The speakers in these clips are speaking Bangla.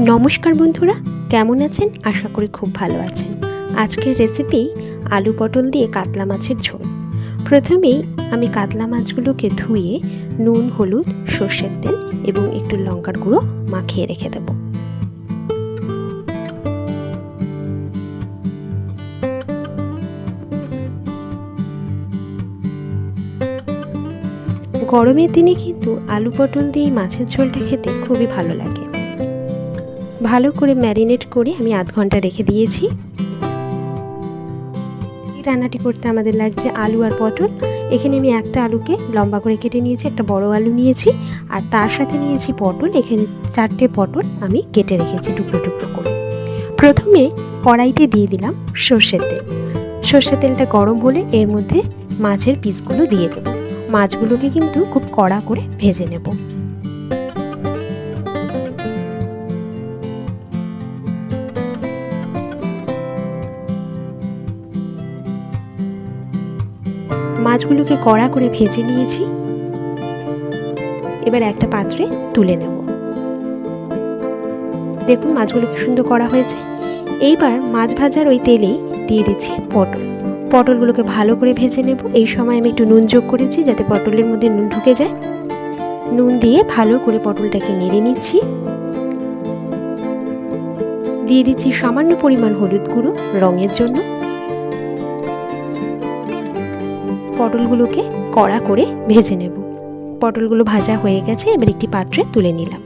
নমস্কার বন্ধুরা, কেমন আছেন? আশা করি খুব ভালো আছেন। আজকের রেসিপি আলু পটল দিয়ে কাতলা মাছের ঝোল। প্রথমেই আমি কাতলা মাছগুলোকে ধুয়ে নুন, হলুদ, সর্ষের তেল এবং একটু লঙ্কার গুঁড়ো মাখিয়ে রেখে দেব। গরমের দিনে কিন্তু আলু পটল দিয়ে মাছের ঝোলটা খেতে খুবই ভালো লাগে। ভালো করে ম্যারিনেট করে আমি আধ ঘন্টা রেখে দিয়েছি। এই রান্নাটি করতে আমাদের লাগছে আলু আর পটল। এখানে আমি একটা আলুকে লম্বা করে কেটে নিয়েছি, একটা বড় আলু নিয়েছি, আর তার সাথে নিয়েছি পটল। এখানে 4টে পটল আমি কেটে রেখেছি টুকরো টুকরো করে। প্রথমে কড়াইতে দিয়ে দিলাম সর্ষের তেল। সর্ষের তেলটা গরম হলে এর মধ্যে মাছের পিসগুলো দিয়ে দেব। মাছগুলোকে কিন্তু খুব কড়া করে ভেজে নেব। মাছগুলোকে কড়া করে ভেজে নিয়েছি। এবার একটা পাত্রে তুলে নেব। দেখুন মাছগুলোকে সুন্দর করা হয়েছে। এইবার মাছ ভাজার ওই তেলেই দিয়ে দিচ্ছি পটল। পটলগুলোকে ভালো করে ভেজে নেব। এই সময় আমি একটু নুন যোগ করেছি যাতে পটলের মধ্যে নুন ঢুকে যায়। নুন দিয়ে ভালো করে পটলটাকে নেড়ে নিচ্ছি। দিয়ে দিচ্ছি সামান্য পরিমাণ হলুদ গুঁড়ো রঙের জন্য। পটলগুলোকে কড়া করে ভেজে নেব। পটলগুলো ভাজা হয়ে গেছে, এবার একটি পাত্রে তুলে নিলাম।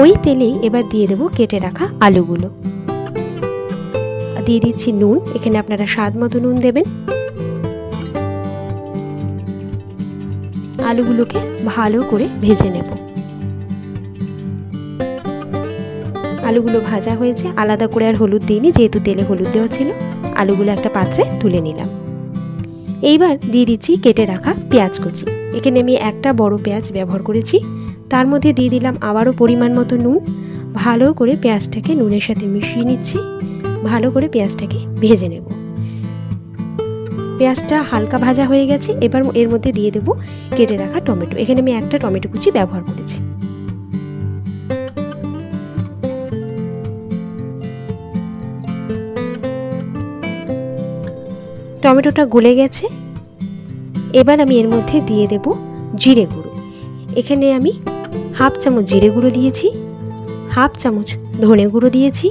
ওই তেলেই এবার দিয়ে দেব কেটে রাখা আলুগুলো। দিয়ে দিচ্ছি নুন, এখানে আপনারা স্বাদ মতো নুন দেবেন। আলুগুলোকে ভালো করে ভেজে নেব। আলুগুলো ভাজা হয়েছে, আলাদা করে আর হলুদ দিইনি যেহেতু তেলে হলুদ দেওয়া ছিল। আলুগুলো একটা পাত্রে তুলে নিলাম। এইবার দিয়ে দিচ্ছি কেটে রাখা পেঁয়াজ কুচি। এখানে আমি একটা বড় পেঁয়াজ ব্যবহার করেছি। তার মধ্যে দিয়ে দিলাম আবারও পরিমাণ মতো নুন। ভালো করে পেঁয়াজটাকে নুনের সাথে মিশিয়ে নিচ্ছি। ভালো করে পেঁয়াজটাকে ভেজে নেব। পেঁয়াজটা হালকা ভাজা হয়ে গেছে। এবার এর মধ্যে দিয়ে দেব কেটে রাখা টমেটো। এখানে আমি একটা টমেটো কুচি ব্যবহার করেছি। টমেটোটা গলে গেছে। এবার আমি এর মধ্যে দিয়ে দেব জিরে গুঁড়ো। এখানে আমি হাফ চামচ জিরে গুঁড়ো দিয়েছি, হাফ চামচ ধনে গুঁড়ো দিয়েছি।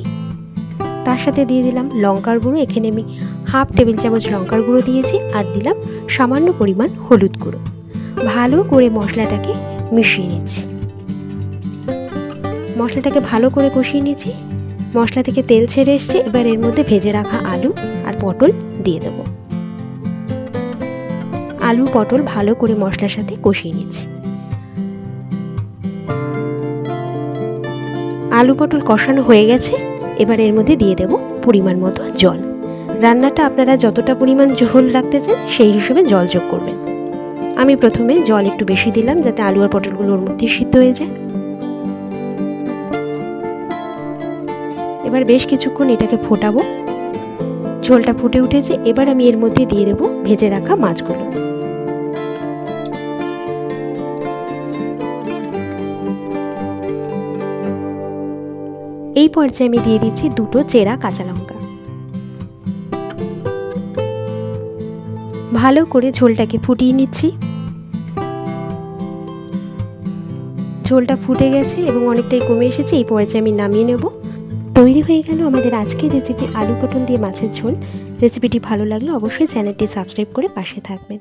তার সাথে দিয়ে দিলাম লঙ্কার গুঁড়ো। এখানে আমি হাফ টেবিল চামচ লঙ্কার গুঁড়ো দিয়েছি, আর দিলাম সামান্য পরিমাণ হলুদ গুঁড়ো। ভালো করে মশলাটাকে মিশিয়ে নিচ্ছি। মশলাটাকে ভালো করে কষিয়ে নিচ্ছি। মশলা থেকে তেল ছেড়ে এসছে। এবার এর মধ্যে ভেজে রাখা আলু আর পটল দিয়ে দেব। আলু পটল ভালো করে মশলার সাথে কষিয়ে নিচ্ছি। আলু পটল কষানো হয়ে গেছে। এবার এর মধ্যে দিয়ে দেব পরিমাণ মতো জল। রান্নাটা আপনারা যতটা পরিমাণ ঝোল রাখতে চান সেই হিসেবে জল যোগ করবেন। আমি প্রথমে জল একটু বেশি দিলাম যাতে আলু আর পটলগুলো ওর মধ্যে সিদ্ধ হয়ে যায়। এবার বেশ কিছুক্ষণ এটাকে ফোটাবো। ঝোলটা ফুটে উঠেছে। এবার আমি এর মধ্যে দিয়ে দেব ভেজে রাখা মাছগুলো। এই পর্যায়ে আমি দিয়ে দিচ্ছি 2টো চেরা কাঁচা লঙ্কা। ভালো করে ঝোলটাকে ফুটিয়ে নিচ্ছি। ঝোলটা ফুটে গেছে এবং অনেকটাই কমে এসেছে। এই পর্যায়ে আমি নামিয়ে নেব। তৈরি হয়ে গেল আমাদের আজকের রেসিপি আলু পটল দিয়ে মাছের ঝোল। রেসিপিটি ভালো লাগলে অবশ্যই চ্যানেলটি সাবস্ক্রাইব করে পাশে থাকবেন।